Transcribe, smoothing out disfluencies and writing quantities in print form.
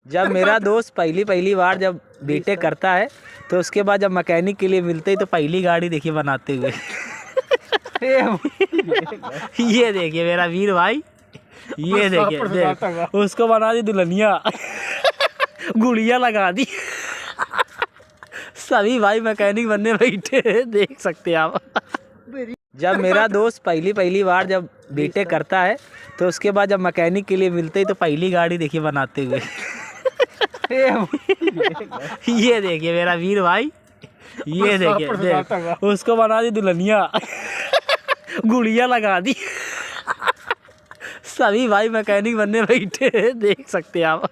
जब मेरा दोस्त पहली बार जब बीटेक करता है तो उसके बाद जब मैकेनिक के लिए मिलते ही तो पहली गाड़ी देखिए बनाते हुए। ये देखिए मेरा वीर भाई, ये देखिए उसको बना दी दुल्हनिया, गुड़िया लगा दी। सभी भाई मैकेनिक बनने बैठे, देख सकते हैं आप। जब मेरा दोस्त पहली बार जब बीटेक करता है तो उसके बाद जब मैकेनिक के लिए मिलते ही तो पहली गाड़ी देखिए बनाते हुए। ये देखिए मेरा वीर भाई, ये देखिए उसको बना दी दुल्हनिया, गुड़िया लगा दी। सभी भाई मैकेनिक बनने बैठे, देख सकते हैं आप।